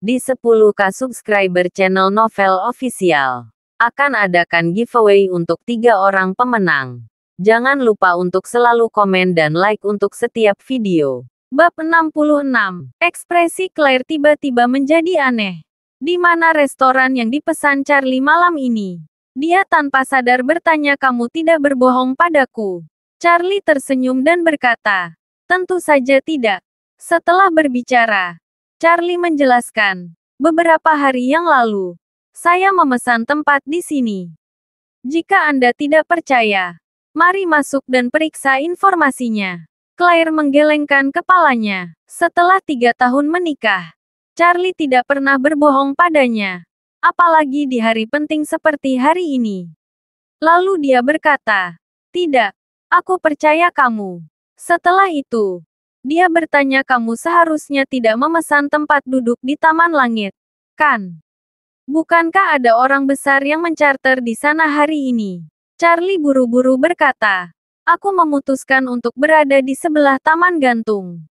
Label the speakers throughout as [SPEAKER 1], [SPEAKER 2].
[SPEAKER 1] Di 10K subscriber channel Novel Official, akan adakan giveaway untuk 3 orang pemenang. Jangan lupa untuk selalu komen dan like untuk setiap video. Bab 66. Ekspresi Claire tiba-tiba menjadi aneh. Di mana restoran yang dipesan Charlie malam ini? Dia tanpa sadar bertanya, "Kamu tidak berbohong padaku?" Charlie tersenyum dan berkata, "Tentu saja tidak." Setelah berbicara, Charlie menjelaskan, "Beberapa hari yang lalu, saya memesan tempat di sini. Jika Anda tidak percaya, mari masuk dan periksa informasinya." Claire menggelengkan kepalanya. Setelah 3 tahun menikah, Charlie tidak pernah berbohong padanya. Apalagi di hari penting seperti hari ini. Lalu dia berkata, "Tidak, aku percaya kamu." Setelah itu, dia bertanya, "Kamu seharusnya tidak memesan tempat duduk di Taman Langit, kan? Bukankah ada orang besar yang mencarter di sana hari ini?" Charlie buru-buru berkata, "Aku memutuskan untuk berada di sebelah taman gantung.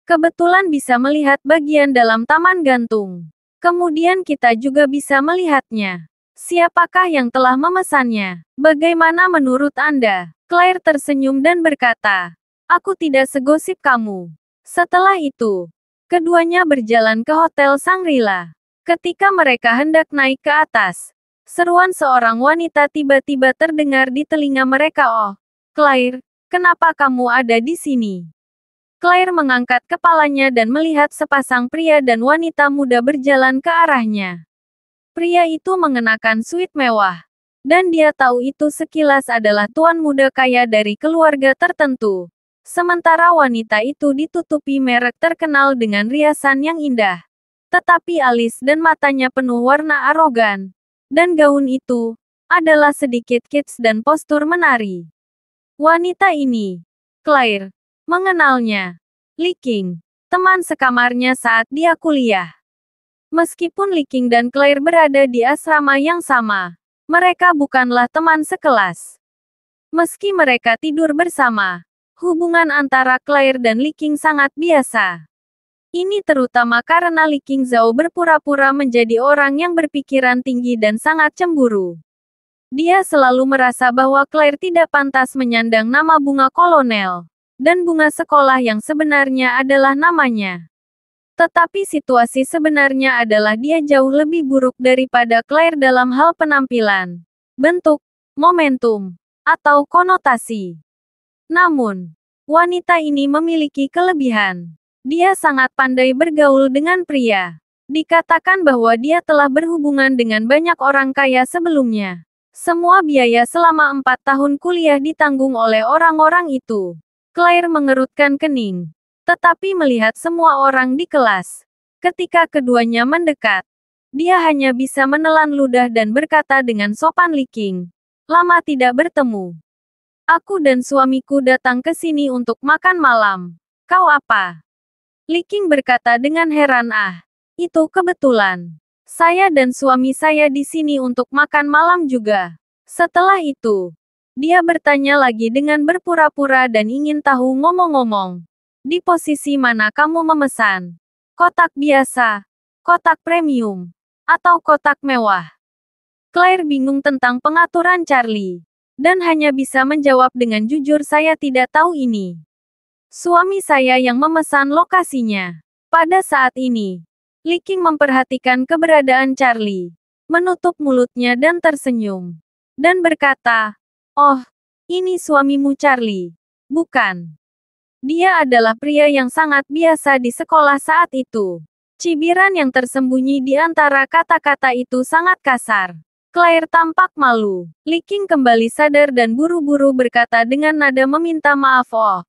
[SPEAKER 1] Kebetulan bisa melihat bagian dalam taman gantung. Kemudian kita juga bisa melihatnya. Siapakah yang telah memesannya? Bagaimana menurut Anda?" Claire tersenyum dan berkata, "Aku tidak segosip kamu." Setelah itu, keduanya berjalan ke Hotel Shangri-La. Ketika mereka hendak naik ke atas, seruan seorang wanita tiba-tiba terdengar di telinga mereka, "Oh, Claire, kenapa kamu ada di sini?" Claire mengangkat kepalanya dan melihat sepasang pria dan wanita muda berjalan ke arahnya. Pria itu mengenakan suit mewah, dan dia tahu itu sekilas adalah tuan muda kaya dari keluarga tertentu. Sementara wanita itu ditutupi merek terkenal dengan riasan yang indah, tetapi alis dan matanya penuh warna arogan. Dan gaun itu adalah sedikit kits dan postur menari. Wanita ini, Claire mengenalnya. Li Qing, teman sekamarnya saat dia kuliah. Meskipun Li Qing dan Claire berada di asrama yang sama, mereka bukanlah teman sekelas. Meski mereka tidur bersama, hubungan antara Claire dan Li Qing sangat biasa. Ini terutama karena Li Qing Zhao berpura-pura menjadi orang yang berpikiran tinggi dan sangat cemburu. Dia selalu merasa bahwa Claire tidak pantas menyandang nama bunga kolonel, dan bunga sekolah yang sebenarnya adalah namanya. Tetapi situasi sebenarnya adalah dia jauh lebih buruk daripada Claire dalam hal penampilan, bentuk, momentum, atau konotasi. Namun, wanita ini memiliki kelebihan. Dia sangat pandai bergaul dengan pria. Dikatakan bahwa dia telah berhubungan dengan banyak orang kaya sebelumnya. Semua biaya selama 4 tahun kuliah ditanggung oleh orang-orang itu. Claire mengerutkan kening. Tetapi melihat semua orang di kelas, ketika keduanya mendekat, dia hanya bisa menelan ludah dan berkata dengan sopan, "Li Qing, lama tidak bertemu. Aku dan suamiku datang ke sini untuk makan malam. Kau apa?" Li Qing berkata dengan heran, "Ah, itu kebetulan. Saya dan suami saya di sini untuk makan malam juga." Setelah itu, dia bertanya lagi dengan berpura-pura dan ingin tahu, "Ngomong-ngomong, di posisi mana kamu memesan? Kotak biasa, kotak premium, atau kotak mewah?" Claire bingung tentang pengaturan Charlie, dan hanya bisa menjawab dengan jujur, "Saya tidak tahu ini. Suami saya yang memesan lokasinya." Pada saat ini, Li Qing memperhatikan keberadaan Charlie, menutup mulutnya dan tersenyum, dan berkata, "Oh, ini suamimu Charlie, bukan?" Dia adalah pria yang sangat biasa di sekolah saat itu. Cibiran yang tersembunyi di antara kata-kata itu sangat kasar. Claire tampak malu. Li Qing kembali sadar dan buru-buru berkata dengan nada meminta maaf, "Oh,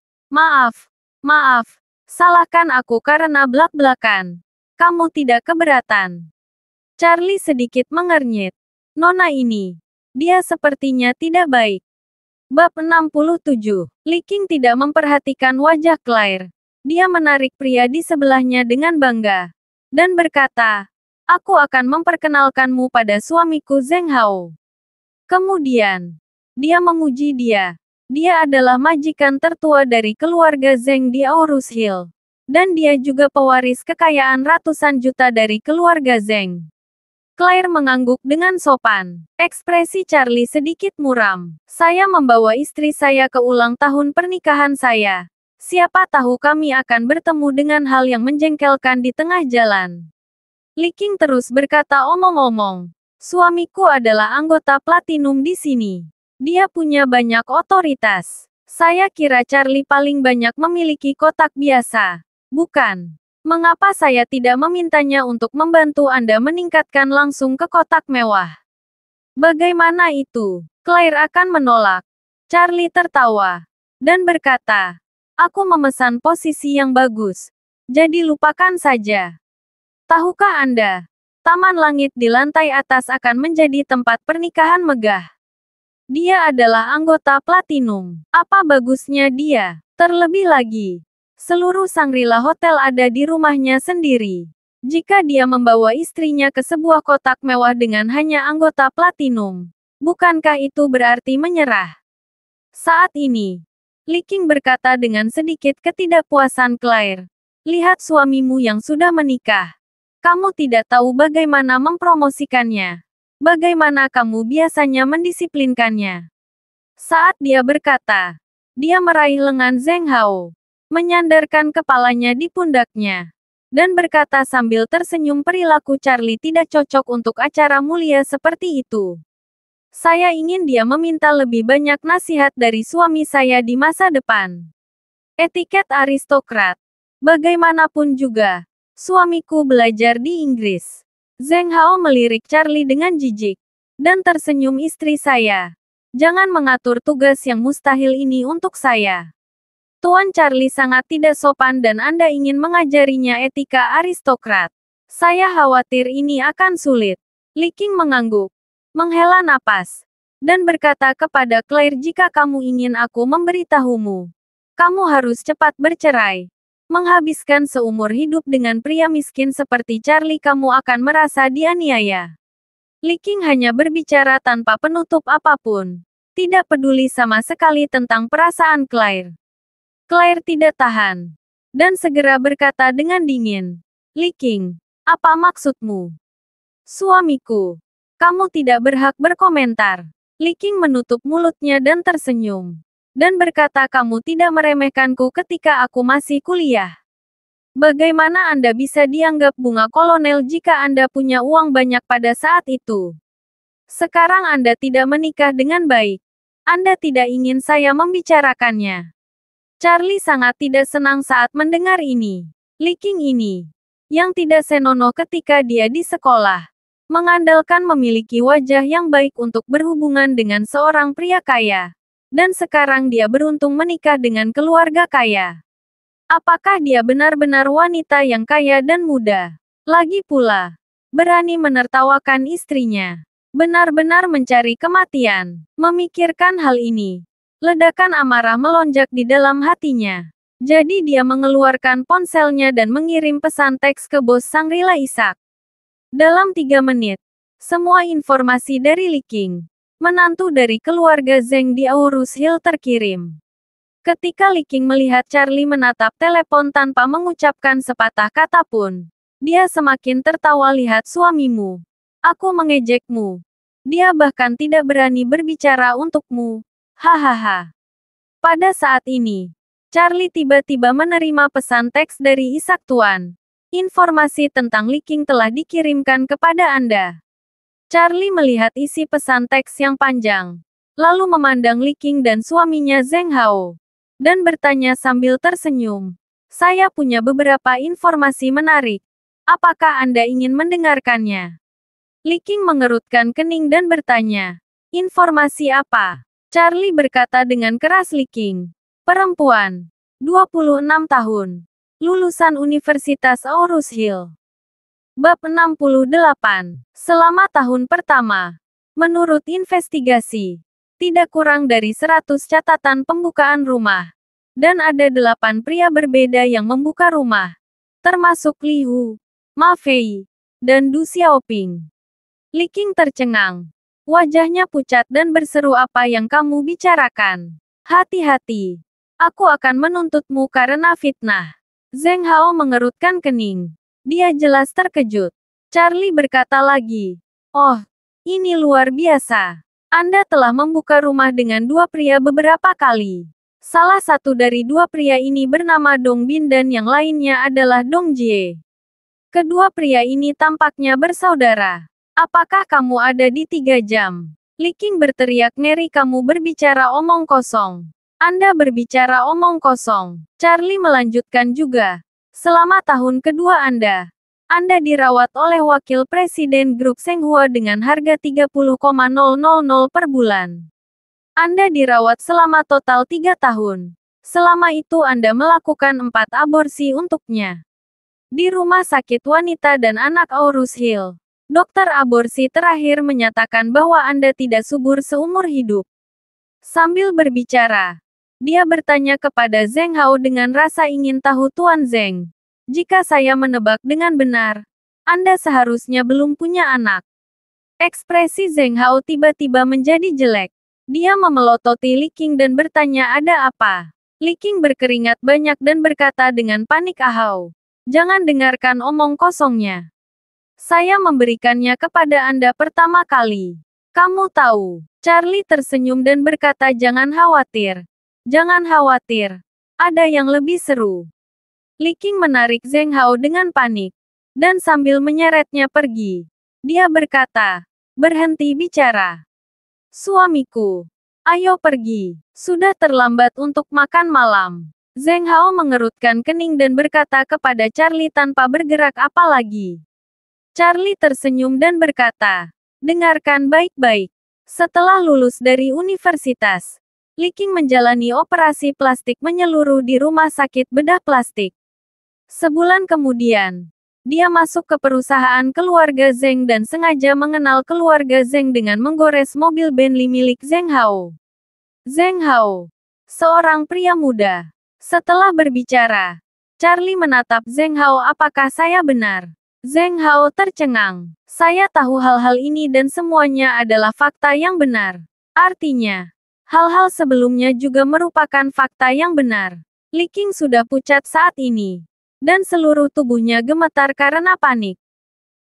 [SPEAKER 1] maaf, salahkan aku karena blak-blakan. Kamu tidak keberatan?" Charlie sedikit mengernyit. "Nona ini, dia sepertinya tidak baik." Bab 67. Li Qing tidak memperhatikan wajah Claire. Dia menarik pria di sebelahnya dengan bangga, dan berkata, "Aku akan memperkenalkanmu pada suamiku Zheng Hao." Kemudian, dia memuji dia. Dia adalah majikan tertua dari keluarga Zheng di Aurus Hill. Dan dia juga pewaris kekayaan ratusan juta dari keluarga Zheng. Claire mengangguk dengan sopan. Ekspresi Charlie sedikit muram. Saya membawa istri saya ke ulang tahun pernikahan saya. Siapa tahu kami akan bertemu dengan hal yang menjengkelkan di tengah jalan. Li Qing terus berkata omong-omong. Suamiku adalah anggota platinum di sini. Dia punya banyak otoritas. Saya kira Charlie paling banyak memiliki kotak biasa. Bukan. Mengapa saya tidak memintanya untuk membantu Anda meningkatkan langsung ke kotak mewah? Bagaimana itu? Claire akan menolak. Charlie tertawa. Dan berkata, aku memesan posisi yang bagus. Jadi lupakan saja. Tahukah Anda? Taman langit di lantai atas akan menjadi tempat pernikahan megah. Dia adalah anggota platinum. Apa bagusnya dia? Terlebih lagi. Seluruh Shangri-La Hotel ada di rumahnya sendiri. Jika dia membawa istrinya ke sebuah kotak mewah dengan hanya anggota platinum, bukankah itu berarti menyerah? Saat ini, Li Qing berkata dengan sedikit ketidakpuasan Claire. Lihat suamimu yang sudah menikah. Kamu tidak tahu bagaimana mempromosikannya. Bagaimana kamu biasanya mendisiplinkannya? Saat dia berkata, dia meraih lengan Zheng Hao. Menyandarkan kepalanya di pundaknya, dan berkata sambil tersenyum perilaku Charlie tidak cocok untuk acara mulia seperti itu. Saya ingin dia meminta lebih banyak nasihat dari suami saya di masa depan. Etiket aristokrat. Bagaimanapun juga, suamiku belajar di Inggris. Zheng Hao melirik Charlie dengan jijik, dan tersenyum istri saya. Jangan mengatur tugas yang mustahil ini untuk saya. Tuan Charlie sangat tidak sopan dan Anda ingin mengajarinya etika aristokrat. Saya khawatir ini akan sulit. Li Qing mengangguk, menghela napas, dan berkata kepada Claire jika kamu ingin aku memberitahumu. Kamu harus cepat bercerai. Menghabiskan seumur hidup dengan pria miskin seperti Charlie kamu akan merasa dianiaya. Li Qing hanya berbicara tanpa penutup apapun. Tidak peduli sama sekali tentang perasaan Claire. Claire tidak tahan. Dan segera berkata dengan dingin. Li Qing, apa maksudmu? Suamiku. Kamu tidak berhak berkomentar. Li Qing menutup mulutnya dan tersenyum. Dan berkata kamu tidak meremehkanku ketika aku masih kuliah. Bagaimana Anda bisa dianggap bunga kolonel jika Anda punya uang banyak pada saat itu? Sekarang Anda tidak menikah dengan baik. Anda tidak ingin saya membicarakannya. Charlie sangat tidak senang saat mendengar ini. Li Qing ini, yang tidak senonoh ketika dia di sekolah, mengandalkan memiliki wajah yang baik untuk berhubungan dengan seorang pria kaya. Dan sekarang dia beruntung menikah dengan keluarga kaya. Apakah dia benar-benar wanita yang kaya dan muda? Lagi pula, berani menertawakan istrinya. Benar-benar mencari kematian. Memikirkan hal ini. Ledakan amarah melonjak di dalam hatinya. Jadi dia mengeluarkan ponselnya dan mengirim pesan teks ke bos Shangri-La Ishak. Dalam 3 menit, semua informasi dari Li Qing, menantu dari keluarga Zheng di Aurus Hill terkirim. Ketika Li Qing melihat Charlie menatap telepon tanpa mengucapkan sepatah kata pun, dia semakin tertawa. Lihat suamimu. Aku mengejekmu. Dia bahkan tidak berani berbicara untukmu. Hahaha. Pada saat ini, Charlie tiba-tiba menerima pesan teks dari Ishak Tuan. Informasi tentang Li Qing telah dikirimkan kepada Anda. Charlie melihat isi pesan teks yang panjang, lalu memandang Li Qing dan suaminya Zheng Hao, dan bertanya sambil tersenyum. Saya punya beberapa informasi menarik. Apakah Anda ingin mendengarkannya? Li Qing mengerutkan kening dan bertanya. Informasi apa? Charlie berkata dengan keras. Li Qing, perempuan, 26 tahun, lulusan Universitas Aurus Hill. Bab 68. Selama tahun pertama, menurut investigasi, tidak kurang dari 100 catatan pembukaan rumah. Dan ada 8 pria berbeda yang membuka rumah, termasuk Li Hu, Ma Fei, dan Du Xiaoping. Li Qing tercengang. Wajahnya pucat dan berseru, apa yang kamu bicarakan? Hati-hati. Aku akan menuntutmu karena fitnah. Zheng Hao mengerutkan kening. Dia jelas terkejut. Charlie berkata lagi, "Oh, ini luar biasa. Anda telah membuka rumah dengan dua pria beberapa kali. Salah satu dari dua pria ini bernama Dong Bin dan yang lainnya adalah Dong Jie. Kedua pria ini tampaknya bersaudara. Apakah kamu ada di 3 jam?" Li Qing berteriak ngeri, "Kamu berbicara omong kosong. Anda berbicara omong kosong." Charlie melanjutkan juga. "Selama tahun kedua Anda dirawat oleh Wakil Presiden grup Senghua dengan harga 30,000 per bulan. Anda dirawat selama total 3 tahun. Selama itu Anda melakukan 4 aborsi untuknya. Di rumah sakit wanita dan anak Aurus Hill. Dokter aborsi terakhir menyatakan bahwa Anda tidak subur seumur hidup." Sambil berbicara, dia bertanya kepada Zheng Hao dengan rasa ingin tahu. "Tuan Zheng, jika saya menebak dengan benar, Anda seharusnya belum punya anak." Ekspresi Zheng Hao tiba-tiba menjadi jelek. Dia memelototi Li Qing dan bertanya, "Ada apa?" Li Qing berkeringat banyak dan berkata dengan panik, "Ahau. Jangan dengarkan omong kosongnya. Saya memberikannya kepada Anda pertama kali. Kamu tahu." Charlie tersenyum dan berkata, "Jangan khawatir. Jangan khawatir. Ada yang lebih seru." Li Qing menarik Zheng Hao dengan panik. Dan sambil menyeretnya pergi, dia berkata, "Berhenti bicara. Suamiku. Ayo pergi. Sudah terlambat untuk makan malam." Zheng Hao mengerutkan kening dan berkata kepada Charlie tanpa bergerak apalagi. Charlie tersenyum dan berkata, "Dengarkan baik-baik. Setelah lulus dari universitas, Li Qing menjalani operasi plastik menyeluruh di rumah sakit bedah plastik. Sebulan kemudian, dia masuk ke perusahaan keluarga Zheng dan sengaja mengenal keluarga Zheng dengan menggores mobil Bentley milik Zheng Hao. Zheng Hao, seorang pria muda. Setelah berbicara, Charlie menatap Zheng Hao. "Apakah saya benar?" Zheng Hao tercengang. "Saya tahu hal-hal ini dan semuanya adalah fakta yang benar. Artinya, hal-hal sebelumnya juga merupakan fakta yang benar." Li Qing sudah pucat saat ini. Dan seluruh tubuhnya gemetar karena panik.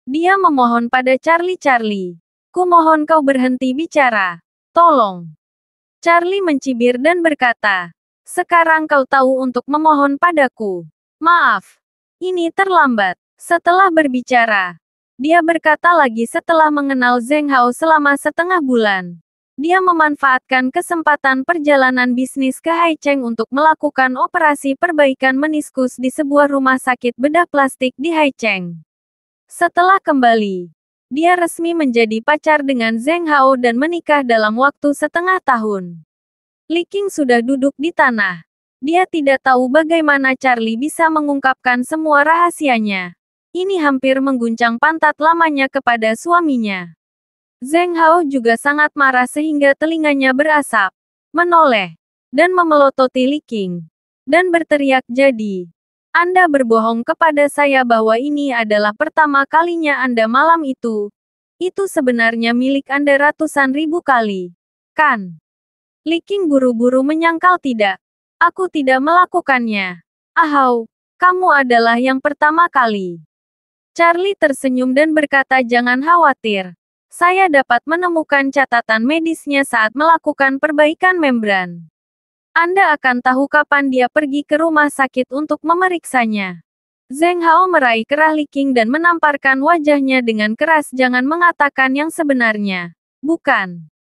[SPEAKER 1] Dia memohon pada Charlie, "Charlie, kumohon kau berhenti bicara. Tolong." Charlie mencibir dan berkata, "Sekarang kau tahu untuk memohon padaku. Maaf. Ini terlambat." Setelah berbicara, dia berkata lagi, "Setelah mengenal Zheng Hao selama setengah bulan, dia memanfaatkan kesempatan perjalanan bisnis ke Haicheng untuk melakukan operasi perbaikan meniskus di sebuah rumah sakit bedah plastik di Haicheng. Setelah kembali, dia resmi menjadi pacar dengan Zheng Hao dan menikah dalam waktu setengah tahun." Li Qing sudah duduk di tanah. Dia tidak tahu bagaimana Charlie bisa mengungkapkan semua rahasianya. Ini hampir mengguncang pantat lamanya kepada suaminya. Zheng Hao juga sangat marah sehingga telinganya berasap, menoleh, dan memelototi Li Qing. Dan berteriak, "Jadi, Anda berbohong kepada saya bahwa ini adalah pertama kalinya Anda malam itu. Itu sebenarnya milik Anda ratusan ribu kali, kan?" Li Qing buru-buru menyangkal, "Tidak. Aku tidak melakukannya." "Ahau, kamu adalah yang pertama kali." Charlie tersenyum dan berkata, "Jangan khawatir. Saya dapat menemukan catatan medisnya saat melakukan perbaikan membran. Anda akan tahu kapan dia pergi ke rumah sakit untuk memeriksanya." Zheng Hao meraih kerah Li Qing dan menamparkan wajahnya dengan keras, "Jangan mengatakan yang sebenarnya. Bukan.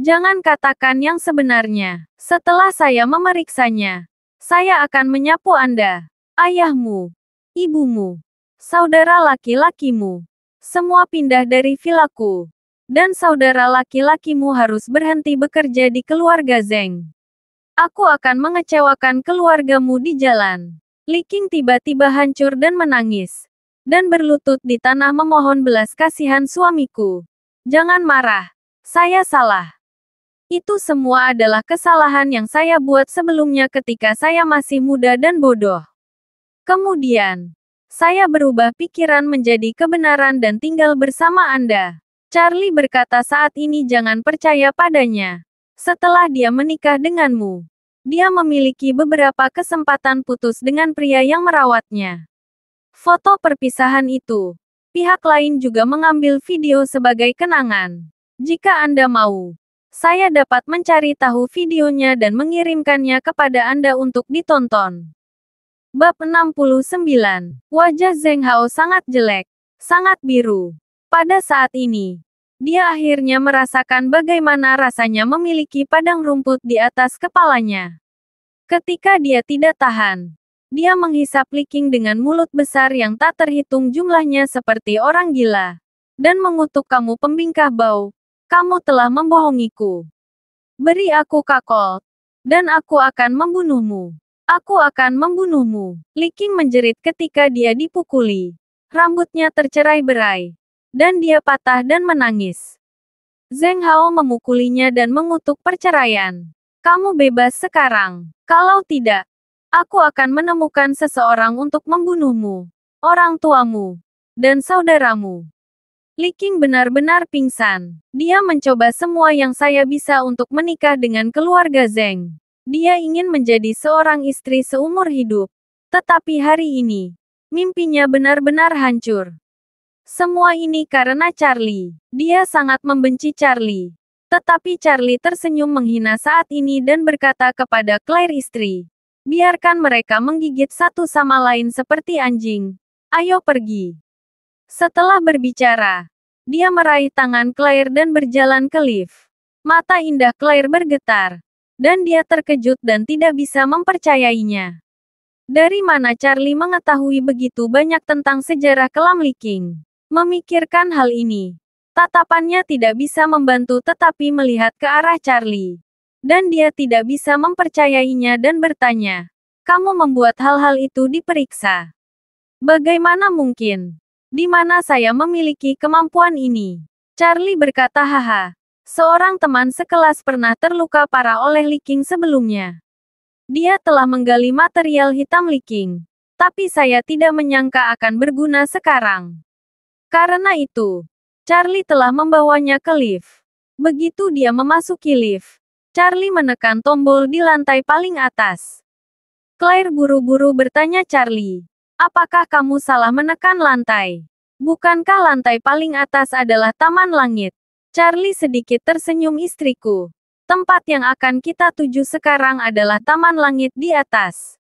[SPEAKER 1] Jangan katakan yang sebenarnya. Setelah saya memeriksanya, saya akan menyapu Anda, ayahmu, ibumu, saudara laki-lakimu. Semua pindah dari vilaku. Dan saudara laki-lakimu harus berhenti bekerja di keluarga Zheng. Aku akan mengecewakan keluargamu di jalan." Li Qing tiba-tiba hancur dan menangis. Dan berlutut di tanah memohon belas kasihan, "Suamiku. Jangan marah. Saya salah. Itu semua adalah kesalahan yang saya buat sebelumnya ketika saya masih muda dan bodoh. Kemudian, saya berubah pikiran menjadi kebenaran dan tinggal bersama Anda." Charlie berkata, "Saat ini jangan percaya padanya. Setelah dia menikah denganmu, Dia memiliki beberapa kesempatan putus dengan pria yang merawatnya. Foto perpisahan itu. Pihak lain juga mengambil video sebagai kenangan. Jika Anda mau, saya dapat mencari tahu videonya dan mengirimkannya kepada Anda untuk ditonton. Bab 69. Wajah Zheng Hao sangat jelek, sangat biru. Pada saat ini, dia akhirnya merasakan bagaimana rasanya memiliki padang rumput di atas kepalanya. Ketika dia tidak tahan, dia menghisap Li Qing dengan mulut besar yang tak terhitung jumlahnya seperti orang gila. Dan mengutuk, kamu pembingkah bau. Kamu telah membohongiku. Beri aku kakol. Dan aku akan membunuhmu. Aku akan membunuhmu. Li Qing menjerit ketika dia dipukuli. Rambutnya tercerai-berai. Dan dia patah dan menangis. Zheng Hao memukulinya dan mengutuk perceraian. Kamu bebas sekarang. Kalau tidak, aku akan menemukan seseorang untuk membunuhmu, orang tuamu, dan saudaramu. Li Qing benar-benar pingsan. Dia mencoba semua yang saya bisa untuk menikah dengan keluarga Zheng. Dia ingin menjadi seorang istri seumur hidup. Tetapi hari ini, mimpinya benar-benar hancur. Semua ini karena Charlie. Dia sangat membenci Charlie. Tetapi Charlie tersenyum menghina saat ini dan berkata kepada Claire istri, biarkan mereka menggigit satu sama lain seperti anjing. Ayo pergi. Setelah berbicara, dia meraih tangan Claire dan berjalan ke lift. Mata indah Claire bergetar. Dan dia terkejut dan tidak bisa mempercayainya. Dari mana Charlie mengetahui begitu banyak tentang sejarah kelam Li Qing? Memikirkan hal ini, tatapannya tidak bisa membantu tetapi melihat ke arah Charlie. Dan dia tidak bisa mempercayainya dan bertanya, kamu membuat hal-hal itu diperiksa. Bagaimana mungkin? Di mana saya memiliki kemampuan ini? Charlie berkata, haha. Seorang teman sekelas pernah terluka parah oleh Li Qing sebelumnya. Dia telah menggali material hitam Li Qing. Tapi saya tidak menyangka akan berguna sekarang. Karena itu, Charlie telah membawanya ke lift. Begitu dia memasuki lift, Charlie menekan tombol di lantai paling atas. Claire buru-buru bertanya Charlie, apakah kamu salah menekan lantai? Bukankah lantai paling atas adalah Taman Langit? Charlie sedikit tersenyum, istriku. Tempat yang akan kita tuju sekarang adalah Taman Langit di atas.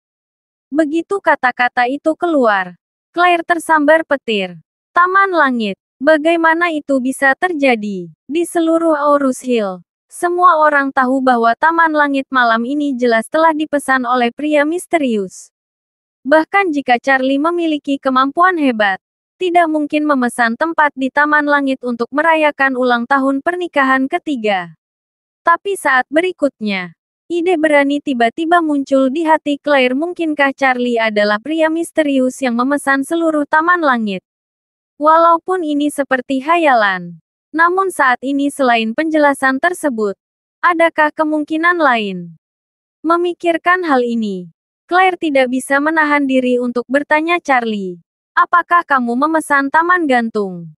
[SPEAKER 1] Begitu kata-kata itu keluar, Claire tersambar petir. Taman Langit. Bagaimana itu bisa terjadi? Di seluruh Aurus Hill, semua orang tahu bahwa Taman Langit malam ini jelas telah dipesan oleh pria misterius. Bahkan jika Charlie memiliki kemampuan hebat, tidak mungkin memesan tempat di Taman Langit untuk merayakan ulang tahun pernikahan ketiga. Tapi saat berikutnya, ide berani tiba-tiba muncul di hati Claire. Mungkinkah Charlie adalah pria misterius yang memesan seluruh Taman Langit? Walaupun ini seperti hayalan, namun saat ini selain penjelasan tersebut, adakah kemungkinan lain? Memikirkan hal ini, Claire tidak bisa menahan diri untuk bertanya Charlie, apakah kamu memesan taman gantung?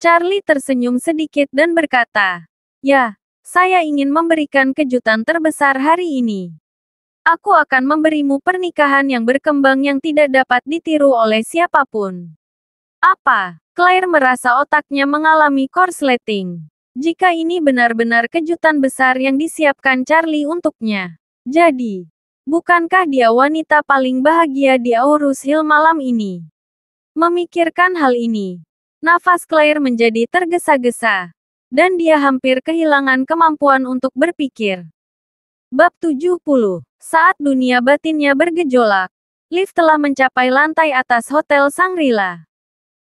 [SPEAKER 1] Charlie tersenyum sedikit dan berkata, ya, saya ingin memberikan kejutan terbesar hari ini. Aku akan memberimu pernikahan yang berkembang yang tidak dapat ditiru oleh siapapun. Apa? Claire merasa otaknya mengalami korsleting. Jika ini benar-benar kejutan besar yang disiapkan Charlie untuknya. Jadi, bukankah dia wanita paling bahagia di Aurus Hill malam ini? Memikirkan hal ini, nafas Claire menjadi tergesa-gesa. Dan dia hampir kehilangan kemampuan untuk berpikir. Bab 70. Saat dunia batinnya bergejolak, lift telah mencapai lantai atas Hotel Shangri-La.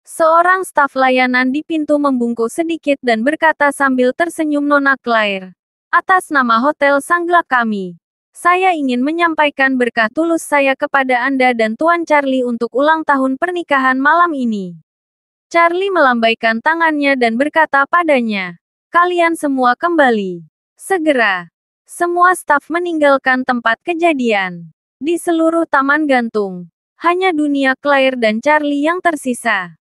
[SPEAKER 1] Seorang staf layanan di pintu membungkuk sedikit dan berkata sambil tersenyum, Nona Claire. Atas nama Hotel Shangri-La kami, saya ingin menyampaikan berkah tulus saya kepada Anda dan Tuan Charlie untuk ulang tahun pernikahan malam ini. Charlie melambaikan tangannya dan berkata padanya, kalian semua kembali. Segera. Semua staf meninggalkan tempat kejadian. Di seluruh taman gantung, hanya dunia Claire dan Charlie yang tersisa.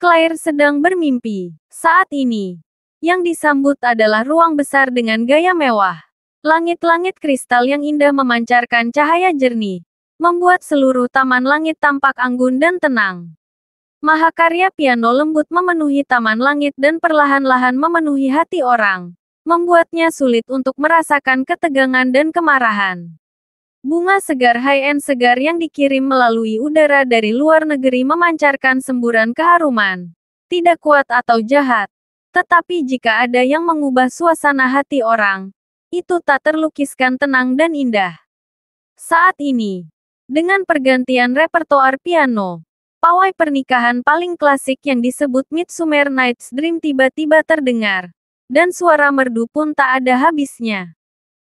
[SPEAKER 1] Claire sedang bermimpi. Saat ini, yang disambut adalah ruang besar dengan gaya mewah. Langit-langit kristal yang indah memancarkan cahaya jernih, membuat seluruh taman langit tampak anggun dan tenang. Mahakarya piano lembut memenuhi taman langit dan perlahan-lahan memenuhi hati orang, membuatnya sulit untuk merasakan ketegangan dan kemarahan. Bunga segar high-end segar yang dikirim melalui udara dari luar negeri memancarkan semburan keharuman. Tidak kuat atau jahat, tetapi jika ada yang mengubah suasana hati orang, itu tak terlukiskan tenang dan indah. Saat ini, dengan pergantian repertoar piano, pawai pernikahan paling klasik yang disebut Midsummer Night's Dream tiba-tiba terdengar, dan suara merdu pun tak ada habisnya.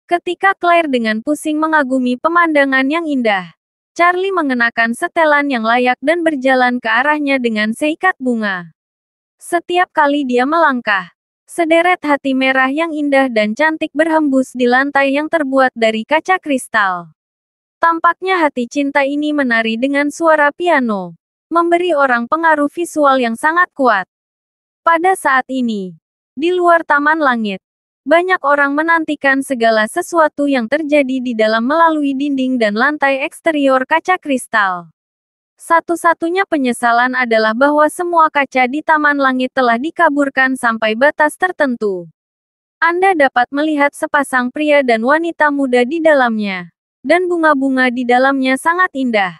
[SPEAKER 1] Ketika Claire dengan pusing mengagumi pemandangan yang indah, Charlie mengenakan setelan yang layak dan berjalan ke arahnya dengan seikat bunga. Setiap kali dia melangkah, sederet hati merah yang indah dan cantik berhembus di lantai yang terbuat dari kaca kristal. Tampaknya hati cinta ini menari dengan suara piano, memberi orang pengaruh visual yang sangat kuat. Pada saat ini, di luar taman langit, banyak orang menantikan segala sesuatu yang terjadi di dalam melalui dinding dan lantai eksterior kaca kristal. Satu-satunya penyesalan adalah bahwa semua kaca di taman langit telah dikaburkan sampai batas tertentu. Anda dapat melihat sepasang pria dan wanita muda di dalamnya, dan bunga-bunga di dalamnya sangat indah.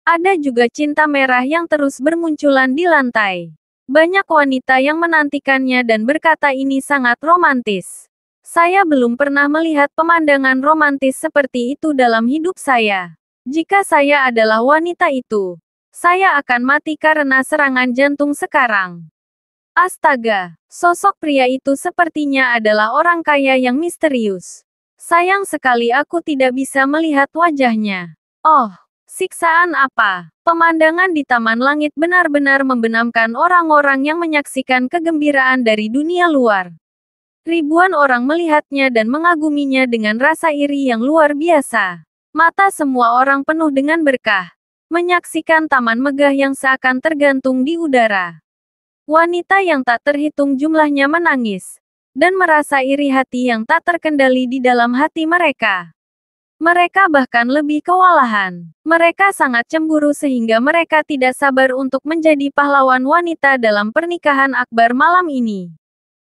[SPEAKER 1] Ada juga cinta merah yang terus bermunculan di lantai. Banyak wanita yang menantikannya dan berkata ini sangat romantis. Saya belum pernah melihat pemandangan romantis seperti itu dalam hidup saya. Jika saya adalah wanita itu, saya akan mati karena serangan jantung sekarang. Astaga, sosok pria itu sepertinya adalah orang kaya yang misterius. Sayang sekali aku tidak bisa melihat wajahnya. Oh, siksaan apa? Pemandangan di taman langit benar-benar membenamkan orang-orang yang menyaksikan kegembiraan dari dunia luar. Ribuan orang melihatnya dan mengaguminya dengan rasa iri yang luar biasa. Mata semua orang penuh dengan berkah, menyaksikan taman megah yang seakan tergantung di udara. Wanita yang tak terhitung jumlahnya menangis, dan merasa iri hati yang tak terkendali di dalam hati mereka. Mereka bahkan lebih kewalahan. Mereka sangat cemburu sehingga mereka tidak sabar untuk menjadi pahlawan wanita dalam pernikahan akbar malam ini.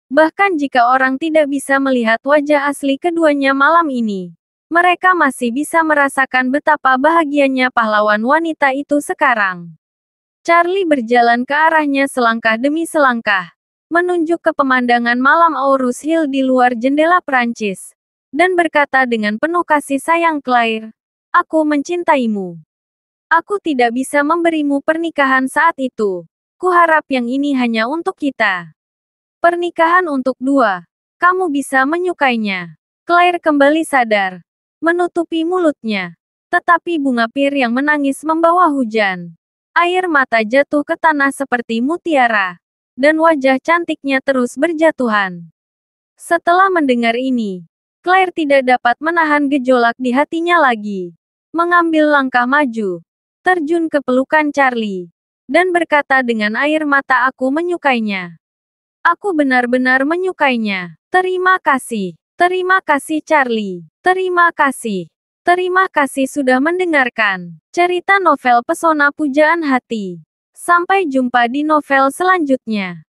[SPEAKER 1] Bahkan jika orang tidak bisa melihat wajah asli keduanya malam ini, mereka masih bisa merasakan betapa bahagianya pahlawan wanita itu sekarang. Charlie berjalan ke arahnya selangkah demi selangkah, menunjuk ke pemandangan malam Aurus Hill di luar jendela Prancis, dan berkata dengan penuh kasih sayang Claire, "Aku mencintaimu. Aku tidak bisa memberimu pernikahan saat itu. Kuharap yang ini hanya untuk kita. Pernikahan untuk dua. Kamu bisa menyukainya." Claire kembali sadar, menutupi mulutnya. Tetapi bunga pir yang menangis membawa hujan. Air mata jatuh ke tanah seperti mutiara, dan wajah cantiknya terus berjatuhan. Setelah mendengar ini, Claire tidak dapat menahan gejolak di hatinya lagi. Mengambil langkah maju, terjun ke pelukan Charlie, dan berkata dengan air mata, "Aku menyukainya. Aku benar-benar menyukainya. Terima kasih. Terima kasih Charlie. Terima kasih. Terima kasih sudah mendengarkan cerita novel Pesona Pujaan Hati. Sampai jumpa di novel selanjutnya."